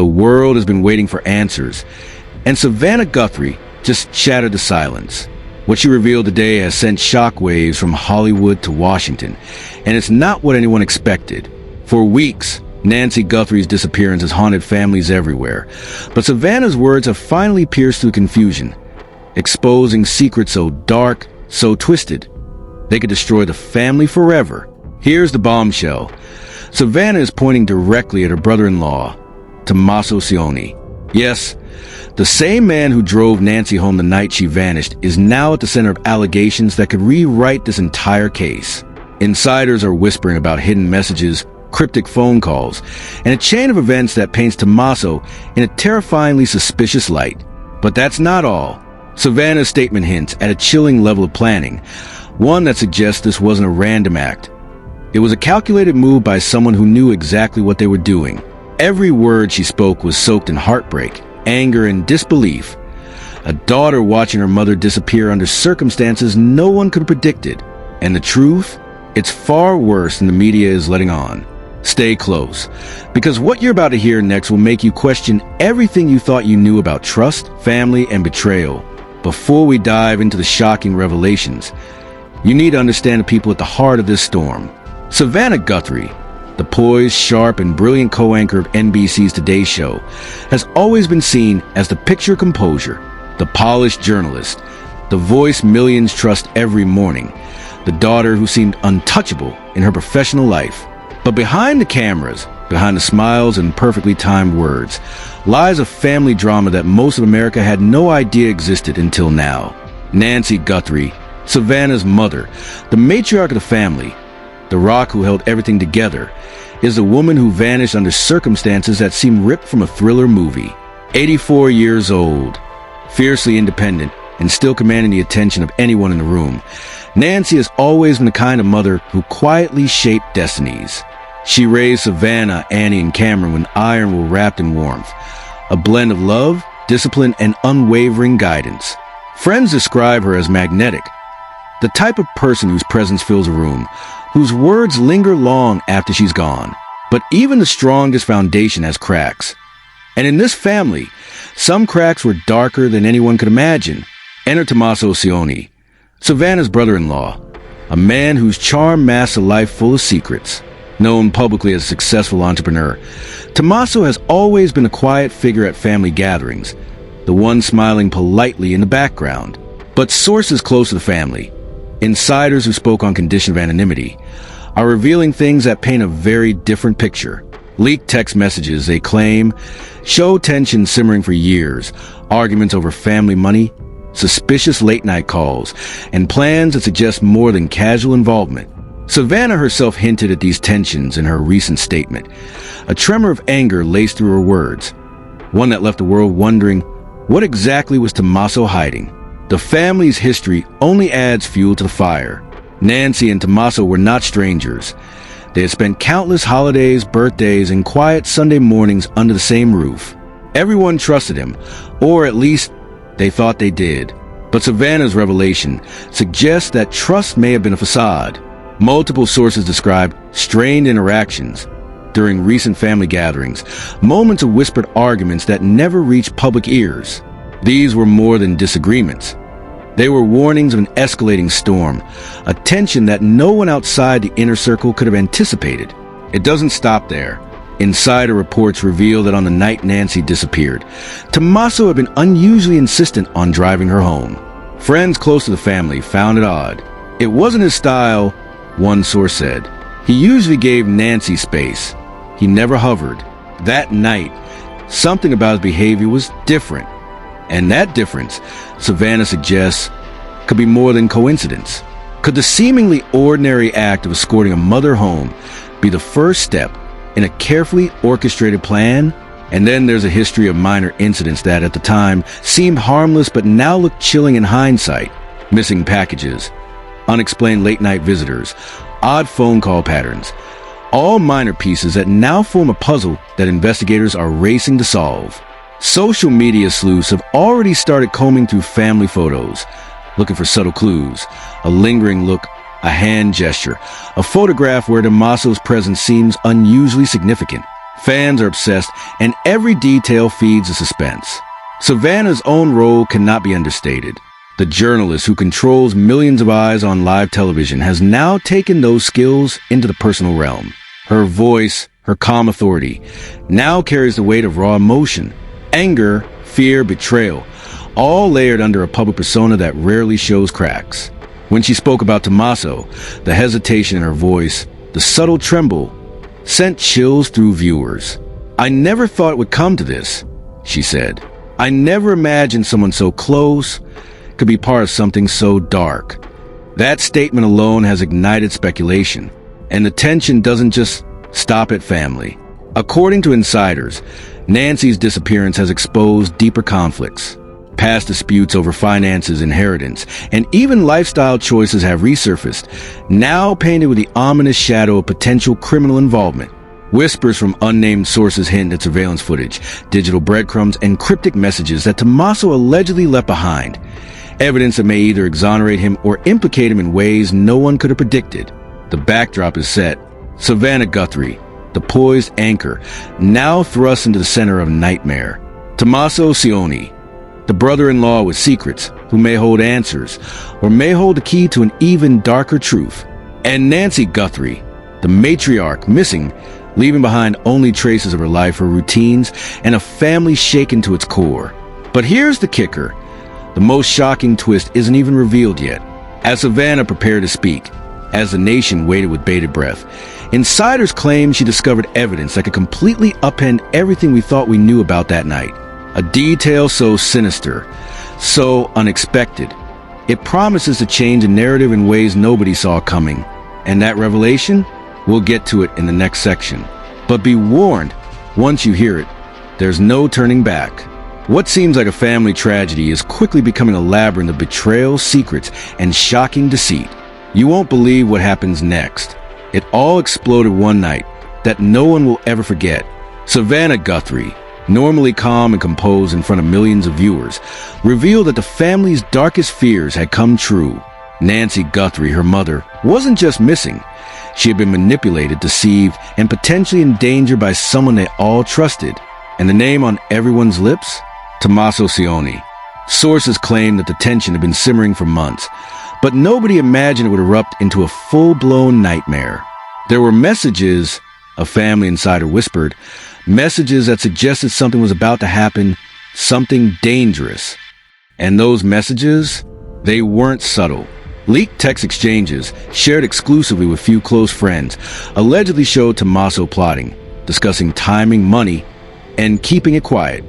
The world has been waiting for answers, and Savannah Guthrie just shattered the silence. What she revealed today has sent shockwaves from Hollywood to Washington, and it's not what anyone expected. For weeks, Nancy Guthrie's disappearance has haunted families everywhere, but Savannah's words have finally pierced through confusion, exposing secrets so dark, so twisted, they could destroy the family forever. Here's the bombshell. Savannah is pointing directly at her brother-in-law, Tommaso Cioni. Yes, the same man who drove Nancy home the night she vanished is now at the center of allegations that could rewrite this entire case. Insiders are whispering about hidden messages, cryptic phone calls, and a chain of events that paints Tommaso in a terrifyingly suspicious light. But that's not all. Savannah's statement hints at a chilling level of planning, one that suggests this wasn't a random act. It was a calculated move by someone who knew exactly what they were doing. Every word she spoke was soaked in heartbreak, anger, and disbelief. A daughter watching her mother disappear under circumstances no one could have predicted. And the truth? It's far worse than the media is letting on. Stay close, because what you're about to hear next will make you question everything you thought you knew about trust, family, and betrayal. Before we dive into the shocking revelations, you need to understand the people at the heart of this storm. Savannah Guthrie, the poised, sharp, and brilliant co-anchor of NBC's Today Show, has always been seen as the picture composure, the polished journalist, the voice millions trust every morning, the daughter who seemed untouchable in her professional life. But behind the cameras, behind the smiles and perfectly timed words, lies a family drama that most of America had no idea existed until now. Nancy Guthrie, Savannah's mother, the matriarch of the family, the rock who held everything together, is a woman who vanished under circumstances that seem ripped from a thriller movie. 84 years old, fiercely independent, and still commanding the attention of anyone in the room, Nancy has always been the kind of mother who quietly shaped destinies. She raised Savannah, Annie, and Cameron when iron were wrapped in warmth, a blend of love, discipline, and unwavering guidance. Friends describe her as magnetic, the type of person whose presence fills a room, whose words linger long after she's gone. But even the strongest foundation has cracks. And in this family, some cracks were darker than anyone could imagine. Enter Tommaso Cioni, Savannah's brother-in-law, a man whose charm masks a life full of secrets. Known publicly as a successful entrepreneur, Tommaso has always been a quiet figure at family gatherings, the one smiling politely in the background. But sources close to the family, insiders who spoke on condition of anonymity, are revealing things that paint a very different picture. Leaked text messages, they claim, show tension simmering for years, arguments over family money, suspicious late-night calls, and plans that suggest more than casual involvement. Savannah herself hinted at these tensions in her recent statement, a tremor of anger laced through her words, one that left the world wondering what exactly was Tommaso hiding. The family's history only adds fuel to the fire. Nancy and Tommaso were not strangers. They had spent countless holidays, birthdays, and quiet Sunday mornings under the same roof. Everyone trusted him, or at least they thought they did. But Savannah's revelation suggests that trust may have been a facade. Multiple sources describe strained interactions during recent family gatherings, moments of whispered arguments that never reached public ears. These were more than disagreements. They were warnings of an escalating storm, a tension that no one outside the inner circle could have anticipated. It doesn't stop there. Insider reports reveal that on the night Nancy disappeared, Tommaso had been unusually insistent on driving her home. Friends close to the family found it odd. It wasn't his style, one source said. He usually gave Nancy space. He never hovered. That night, something about his behavior was different. And that difference, Savannah suggests, could be more than coincidence. Could the seemingly ordinary act of escorting a mother home be the first step in a carefully orchestrated plan? And then there's a history of minor incidents that at the time seemed harmless but now look chilling in hindsight. Missing packages, unexplained late-night visitors, odd phone call patterns, all minor pieces that now form a puzzle that investigators are racing to solve. Social media sleuths have already started combing through family photos, looking for subtle clues, a lingering look, a hand gesture, a photograph where Tommaso's presence seems unusually significant. Fans are obsessed, and every detail feeds the suspense. Savannah's own role cannot be understated. The journalist who controls millions of eyes on live television has now taken those skills into the personal realm. Her voice, her calm authority, now carries the weight of raw emotion, anger, fear, betrayal, all layered under a public persona that rarely shows cracks. When she spoke about Tommaso, the hesitation in her voice, the subtle tremble, sent chills through viewers. "I never thought it would come to this," she said. "I never imagined someone so close could be part of something so dark." That statement alone has ignited speculation, and the tension doesn't just stop at family. According to insiders, Nancy's disappearance has exposed deeper conflicts. Past disputes over finances, inheritance, and even lifestyle choices have resurfaced, now painted with the ominous shadow of potential criminal involvement. Whispers from unnamed sources hint at surveillance footage, digital breadcrumbs, and cryptic messages that Tommaso allegedly left behind. Evidence that may either exonerate him or implicate him in ways no one could have predicted. The backdrop is set. Savannah Guthrie, the poised anchor, now thrust into the center of a nightmare. Tommaso Cioni, the brother-in-law with secrets, who may hold answers, or may hold the key to an even darker truth. And Nancy Guthrie, the matriarch, missing, leaving behind only traces of her life, her routines, and a family shaken to its core. But here's the kicker. The most shocking twist isn't even revealed yet. As Savannah prepared to speak, as the nation waited with bated breath, insiders claimed she discovered evidence that could completely upend everything we thought we knew about that night. A detail so sinister, so unexpected. It promises to change a narrative in ways nobody saw coming. And that revelation? We'll get to it in the next section. But be warned, once you hear it, there's no turning back. What seems like a family tragedy is quickly becoming a labyrinth of betrayal, secrets, and shocking deceit. You won't believe what happens next. It all exploded one night that no one will ever forget. Savannah Guthrie, normally calm and composed in front of millions of viewers, revealed that the family's darkest fears had come true. Nancy Guthrie, her mother, wasn't just missing. She had been manipulated, deceived, and potentially endangered by someone they all trusted. And the name on everyone's lips? Tommaso Cioni. Sources claim that the tension had been simmering for months, but nobody imagined it would erupt into a full-blown nightmare. There were messages, a family insider whispered, messages that suggested something was about to happen, something dangerous. And those messages, they weren't subtle. Leaked text exchanges, shared exclusively with few close friends, allegedly showed Tommaso plotting, discussing timing, money, and keeping it quiet.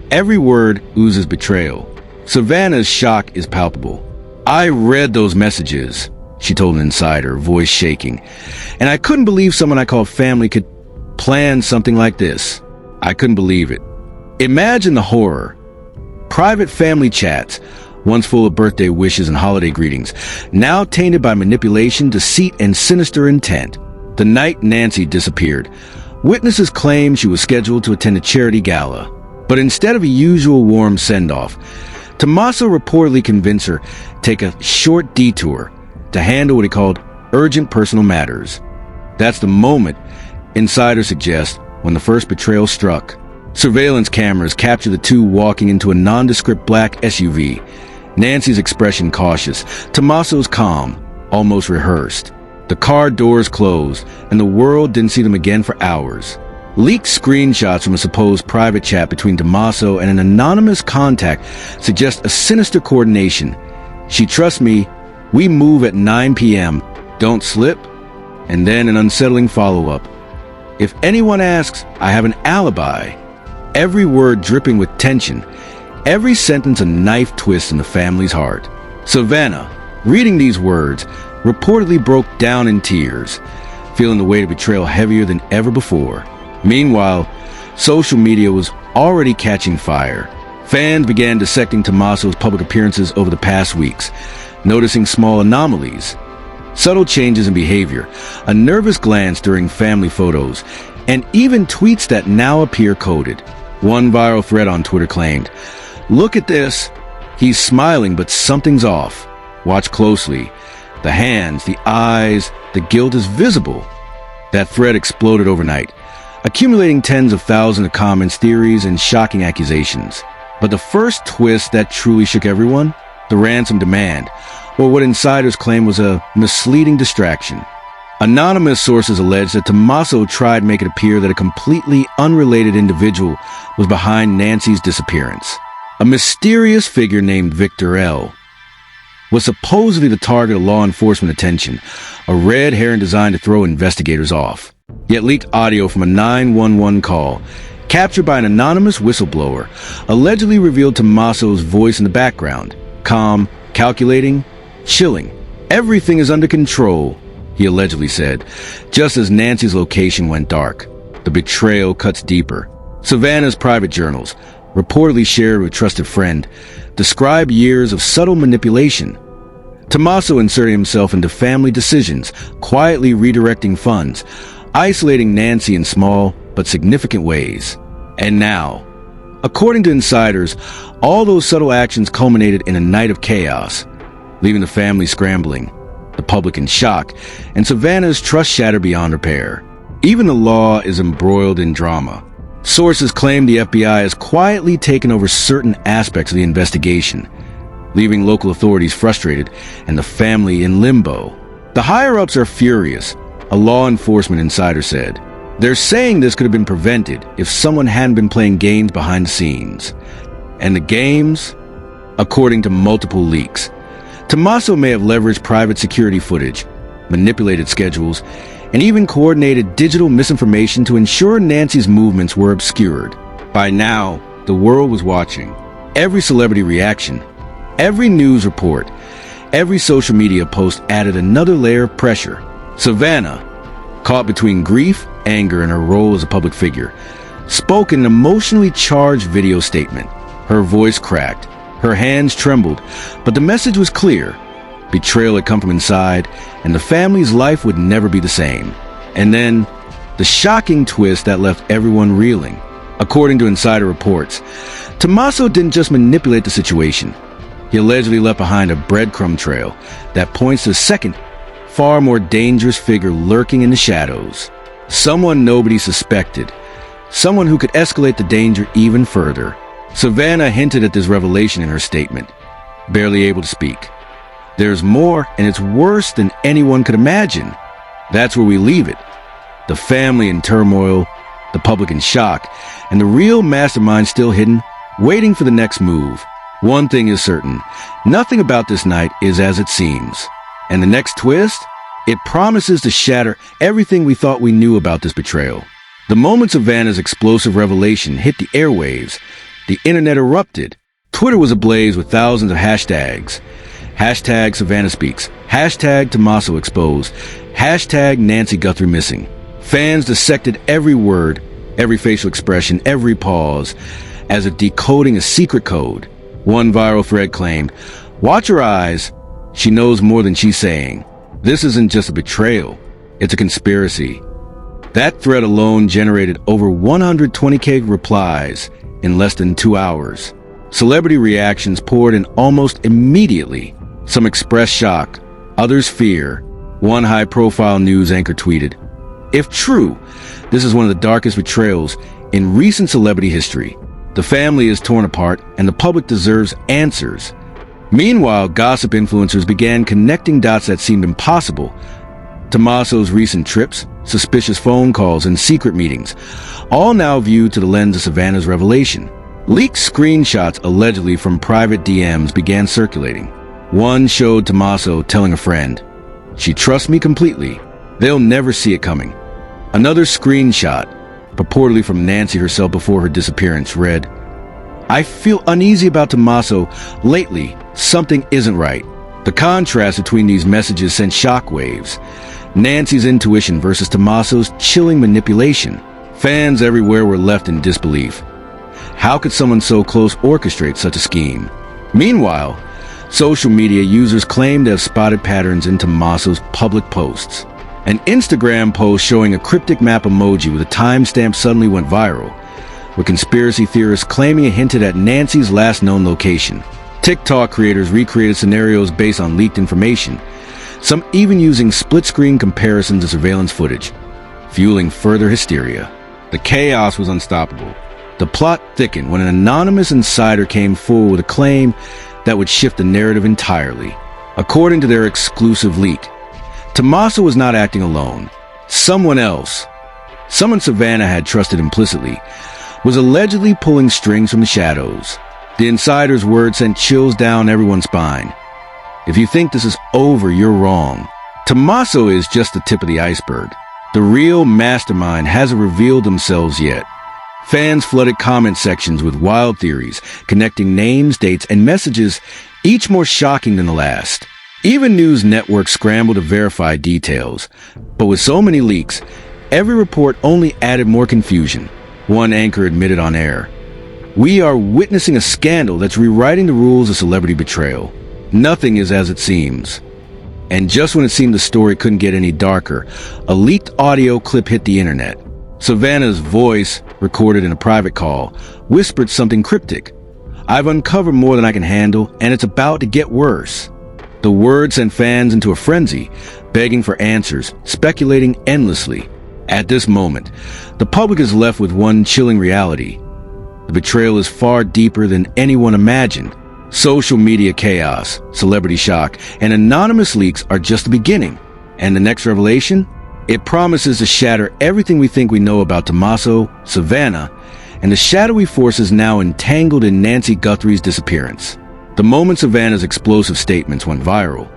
Every word oozes betrayal. Savannah's shock is palpable. "I read those messages," she told an insider, voice shaking, "and I couldn't believe someone I call family could plan something like this. I couldn't believe it." Imagine the horror. Private family chats, once full of birthday wishes and holiday greetings, now tainted by manipulation, deceit, and sinister intent. The night Nancy disappeared, witnesses claim she was scheduled to attend a charity gala. But instead of a usual warm send-off, Tommaso reportedly convinced her to take a short detour to handle what he called urgent personal matters. That's the moment, insiders suggest, when the first betrayal struck. Surveillance cameras capture the two walking into a nondescript black SUV. Nancy's expression cautious, Tommaso's calm, almost rehearsed. The car doors closed, and the world didn't see them again for hours. Leaked screenshots from a supposed private chat between Tommaso and an anonymous contact suggest a sinister coordination. "She trusts me. We move at 9 p.m. Don't slip." And then an unsettling follow-up. "If anyone asks, I have an alibi." Every word dripping with tension, every sentence a knife twist in the family's heart. Savannah, reading these words, reportedly broke down in tears, feeling the weight of betrayal heavier than ever before. Meanwhile, social media was already catching fire. Fans began dissecting Tommaso's public appearances over the past weeks, noticing small anomalies, subtle changes in behavior, a nervous glance during family photos, and even tweets that now appear coded. One viral thread on Twitter claimed, "Look at this. He's smiling, but something's off. Watch closely. The hands, the eyes, the guilt is visible." That thread exploded overnight. accumulating tens of thousands of comments, theories, and shocking accusations. But the first twist that truly shook everyone? The ransom demand, or what insiders claim was a misleading distraction. Anonymous sources allege that Tommaso tried to make it appear that a completely unrelated individual was behind Nancy's disappearance. A mysterious figure named Victor L. was supposedly the target of law enforcement attention, a red herring designed to throw investigators off. Yet leaked audio from a 911 call, captured by an anonymous whistleblower, allegedly revealed Tommaso's voice in the background. Calm, calculating, chilling. Everything is under control, he allegedly said, just as Nancy's location went dark. The betrayal cuts deeper. Savannah's private journals, reportedly shared with a trusted friend, describe years of subtle manipulation. Tommaso inserted himself into family decisions, quietly redirecting funds, isolating Nancy in small but significant ways. And now, according to insiders, all those subtle actions culminated in a night of chaos, leaving the family scrambling, the public in shock, and Savannah's trust shattered beyond repair. Even the law is embroiled in drama. Sources claim the FBI has quietly taken over certain aspects of the investigation, leaving local authorities frustrated and the family in limbo. The higher-ups are furious, a law enforcement insider said. They're saying this could have been prevented if someone hadn't been playing games behind the scenes. And the games? According to multiple leaks, Tommaso may have leveraged private security footage, manipulated schedules, and even coordinated digital misinformation to ensure Nancy's movements were obscured. By now, the world was watching. Every celebrity reaction, every news report, every social media post added another layer of pressure. Savannah, caught between grief, anger, and her role as a public figure, spoke in an emotionally charged video statement. Her voice cracked, her hands trembled, but the message was clear. Betrayal had come from inside, and the family's life would never be the same. And then, the shocking twist that left everyone reeling. According to insider reports, Tommaso didn't just manipulate the situation. He allegedly left behind a breadcrumb trail that points to a second, far more dangerous figure lurking in the shadows. Someone nobody suspected. Someone who could escalate the danger even further. Savannah hinted at this revelation in her statement, barely able to speak. There's more, and it's worse than anyone could imagine. That's where we leave it. The family in turmoil, the public in shock, and the real mastermind still hidden, waiting for the next move. One thing is certain, nothing about this night is as it seems. And the next twist? It promises to shatter everything we thought we knew about this betrayal. The moment Savannah's explosive revelation hit the airwaves, the internet erupted. Twitter was ablaze with thousands of hashtags. Hashtag Savannah Speaks. Hashtag Tommaso Exposed. Hashtag Nancy Guthrie Missing. Fans dissected every word, every facial expression, every pause, as if decoding a secret code. One viral thread claimed, "Watch her eyes. She knows more than she's saying." This isn't just a betrayal. It's a conspiracy. That thread alone generated over 120K replies in less than 2 hours. Celebrity reactions poured in almost immediately. Some expressed shock, others fear. One high-profile news anchor tweeted, "If true, this is one of the darkest betrayals in recent celebrity history. The family is torn apart, and the public deserves answers." Meanwhile, gossip influencers began connecting dots that seemed impossible. Tommaso's recent trips, suspicious phone calls, and secret meetings, all now viewed through the lens of Savannah's revelation. Leaked screenshots allegedly from private DMs began circulating. One showed Tommaso telling a friend, "She trusts me completely. They'll never see it coming." Another screenshot, purportedly from Nancy herself before her disappearance, read, "I feel uneasy about Tommaso. Lately, something isn't right." The contrast between these messages sent shockwaves. Nancy's intuition versus Tommaso's chilling manipulation. Fans everywhere were left in disbelief. How could someone so close orchestrate such a scheme? Meanwhile, social media users claimed to have spotted patterns in Tommaso's public posts. An Instagram post showing a cryptic map emoji with a timestamp suddenly went viral, with conspiracy theorists claiming it hinted at Nancy's last known location. TikTok creators recreated scenarios based on leaked information, some even using split-screen comparisons of surveillance footage, fueling further hysteria. The chaos was unstoppable. The plot thickened when an anonymous insider came forward with a claim that would shift the narrative entirely. According to their exclusive leak, Tommaso was not acting alone. Someone else, someone Savannah had trusted implicitly, was allegedly pulling strings from the shadows. The insider's word sent chills down everyone's spine. If you think this is over, you're wrong. Tommaso is just the tip of the iceberg. The real mastermind hasn't revealed themselves yet. Fans flooded comment sections with wild theories, connecting names, dates, and messages, each more shocking than the last. Even news networks scrambled to verify details. But with so many leaks, every report only added more confusion. One anchor admitted on air, "We are witnessing a scandal that's rewriting the rules of celebrity betrayal. Nothing is as it seems." And just when it seemed the story couldn't get any darker, a leaked audio clip hit the internet. Savannah's voice, recorded in a private call, whispered something cryptic. "I've uncovered more than I can handle, and it's about to get worse." The word sent fans into a frenzy, begging for answers, speculating endlessly. At this moment, the public is left with one chilling reality. The betrayal is far deeper than anyone imagined. Social media chaos, celebrity shock, and anonymous leaks are just the beginning. And the next revelation? It promises to shatter everything we think we know about Tommaso, Savannah, and the shadowy forces now entangled in Nancy Guthrie's disappearance. The moment Savannah's explosive statements went viral,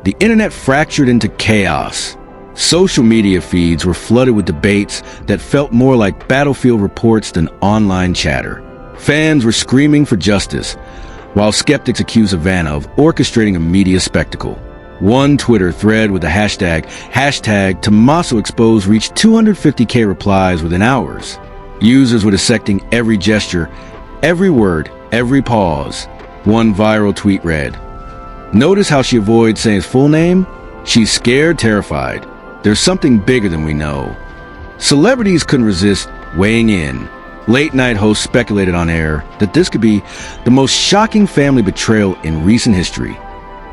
the internet fractured into chaos. Social media feeds were flooded with debates that felt more like battlefield reports than online chatter. Fans were screaming for justice, while skeptics accused Savannah of orchestrating a media spectacle. One Twitter thread with the hashtag Tommaso Exposed reached 250,000 replies within hours. Users were dissecting every gesture, every word, every pause. One viral tweet read, "Notice how she avoids saying his full name? She's scared, terrified. There's something bigger than we know." Celebrities couldn't resist weighing in. Late-night hosts speculated on air that this could be the most shocking family betrayal in recent history.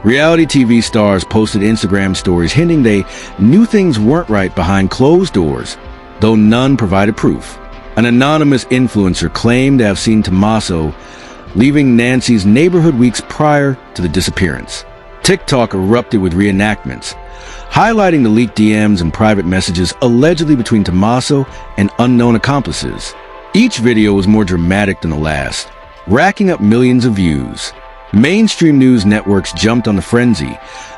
Reality TV stars posted Instagram stories hinting they knew things weren't right behind closed doors, though none provided proof. An anonymous influencer claimed to have seen Tommaso leaving Nancy's neighborhood weeks prior to the disappearance. TikTok erupted with reenactments, highlighting the leaked DMs and private messages allegedly between Tommaso and unknown accomplices. Each video was more dramatic than the last, racking up millions of views. Mainstream news networks jumped on the frenzy,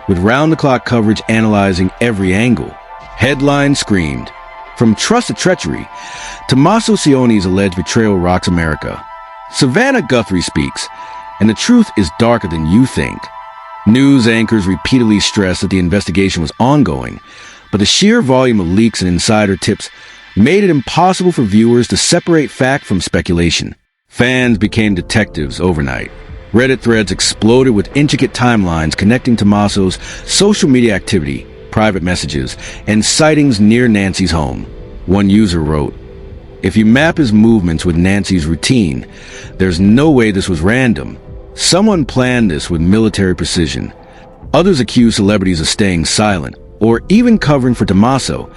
with round-the-clock coverage analyzing every angle. Headlines screamed, "From trust to treachery, Tommaso Cioni's alleged betrayal rocks America." Savannah Guthrie speaks, and the truth is darker than you think. News anchors repeatedly stressed that the investigation was ongoing, but the sheer volume of leaks and insider tips made it impossible for viewers to separate fact from speculation. Fans became detectives overnight. Reddit threads exploded with intricate timelines connecting Tommaso's social media activity, private messages, and sightings near Nancy's home. One user wrote, "If you map his movements with Nancy's routine, there's no way this was random. Someone planned this with military precision." Others accused celebrities of staying silent, or even covering for Tommaso,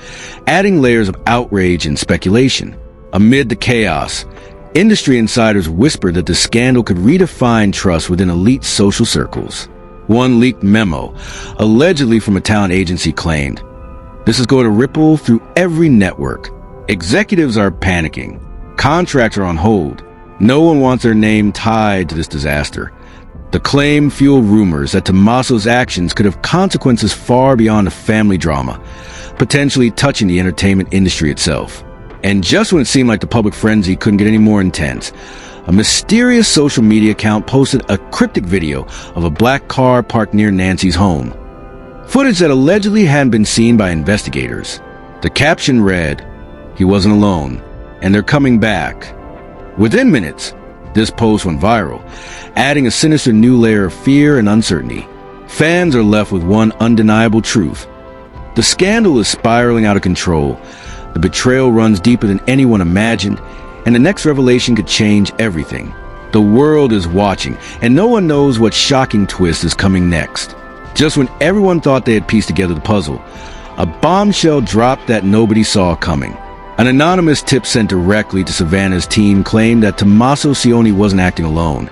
adding layers of outrage and speculation. Amid the chaos, industry insiders whispered that the scandal could redefine trust within elite social circles. One leaked memo, allegedly from a talent agency, claimed, "This is going to ripple through every network. Executives are panicking. Contracts are on hold. No one wants their name tied to this disaster." The claim fueled rumors that Tommaso's actions could have consequences far beyond a family drama, potentially touching the entertainment industry itself. And just when it seemed like the public frenzy couldn't get any more intense, a mysterious social media account posted a cryptic video of a black car parked near Nancy's home. Footage that allegedly hadn't been seen by investigators. The caption read, "He wasn't alone, and they're coming back." Within minutes, this post went viral, adding a sinister new layer of fear and uncertainty. Fans are left with one undeniable truth. The scandal is spiraling out of control. The betrayal runs deeper than anyone imagined, and the next revelation could change everything. The world is watching, and no one knows what shocking twist is coming next. Just when everyone thought they had pieced together the puzzle, a bombshell dropped that nobody saw coming. An anonymous tip sent directly to Savannah's team claimed that Tommaso Cioni wasn't acting alone,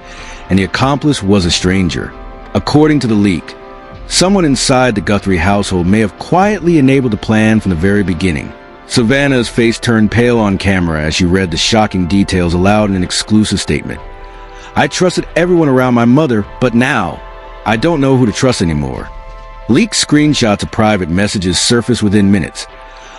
and the accomplice was a stranger. According to the leak, someone inside the Guthrie household may have quietly enabled the plan from the very beginning. Savannah's face turned pale on camera as she read the shocking details aloud in an exclusive statement. "I trusted everyone around my mother, but now, I don't know who to trust anymore." Leaked screenshots of private messages surfaced within minutes,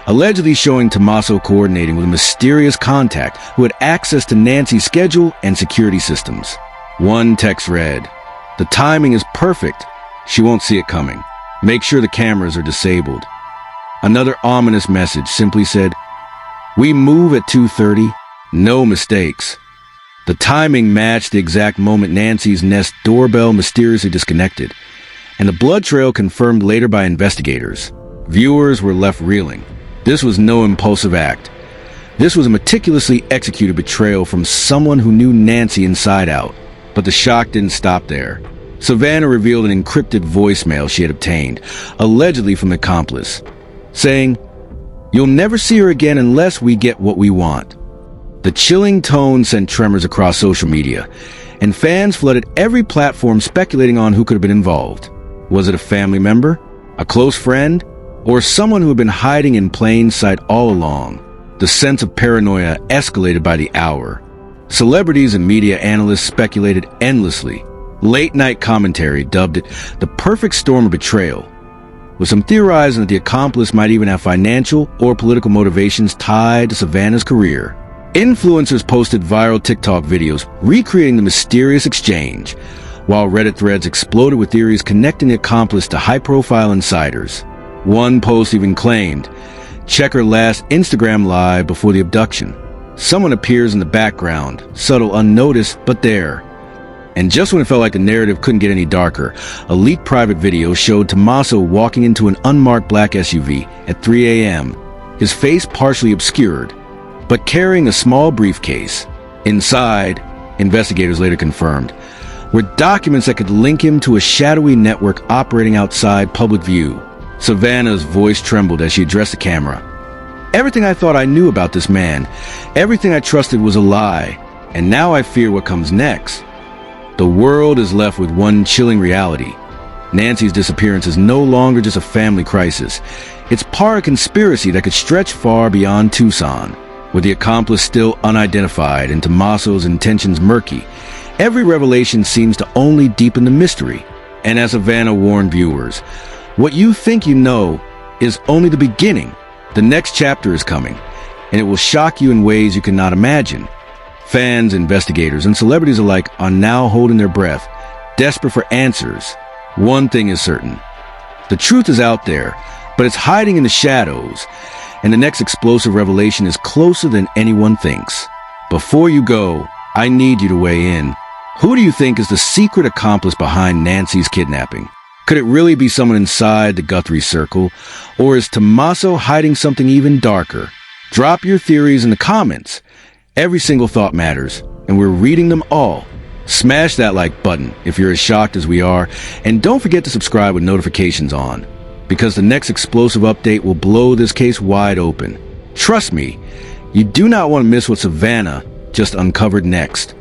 allegedly showing Tommaso coordinating with a mysterious contact who had access to Nancy's schedule and security systems. One text read, "The timing is perfect. She won't see it coming. Make sure the cameras are disabled." Another ominous message simply said, "We move at 2:30. No mistakes." The timing matched the exact moment Nancy's Nest doorbell mysteriously disconnected, and the blood trail confirmed later by investigators. Viewers were left reeling. This was no impulsive act. This was a meticulously executed betrayal from someone who knew Nancy inside out. But the shock didn't stop there. Savannah revealed an encrypted voicemail she had obtained, allegedly from the accomplice, saying, "You'll never see her again unless we get what we want." The chilling tone sent tremors across social media, and fans flooded every platform speculating on who could have been involved. Was it a family member, a close friend, or someone who had been hiding in plain sight all along? The sense of paranoia escalated by the hour. Celebrities and media analysts speculated endlessly. Late-night commentary dubbed it the perfect storm of betrayal, with some theorizing that the accomplice might even have financial or political motivations tied to Savannah's career. Influencers posted viral TikTok videos recreating the mysterious exchange, while Reddit threads exploded with theories connecting the accomplice to high-profile insiders. One post even claimed, "Check her last Instagram live before the abduction. Someone appears in the background, subtle, unnoticed, but there." And just when it felt like the narrative couldn't get any darker, a leaked private video showed Tommaso walking into an unmarked black SUV at 3 a.m., his face partially obscured, but carrying a small briefcase. Inside, investigators later confirmed, were documents that could link him to a shadowy network operating outside public view. Savannah's voice trembled as she addressed the camera. "Everything I thought I knew about this man, everything I trusted was a lie, and now I fear what comes next." The world is left with one chilling reality. Nancy's disappearance is no longer just a family crisis. It's part of a conspiracy that could stretch far beyond Tucson. With the accomplice still unidentified and Tommaso's intentions murky, every revelation seems to only deepen the mystery. And as Savannah warned viewers, what you think you know is only the beginning. The next chapter is coming, and it will shock you in ways you cannot imagine. Fans, investigators, and celebrities alike are now holding their breath, desperate for answers. One thing is certain. The truth is out there, but it's hiding in the shadows, and the next explosive revelation is closer than anyone thinks. Before you go, I need you to weigh in. Who do you think is the secret accomplice behind Nancy's kidnapping? Could it really be someone inside the Guthrie circle, or is Tommaso hiding something even darker? Drop your theories in the comments. Every single thought matters, and we're reading them all. Smash that like button if you're as shocked as we are, and don't forget to subscribe with notifications on, because the next explosive update will blow this case wide open. Trust me, you do not want to miss what Savannah just uncovered next.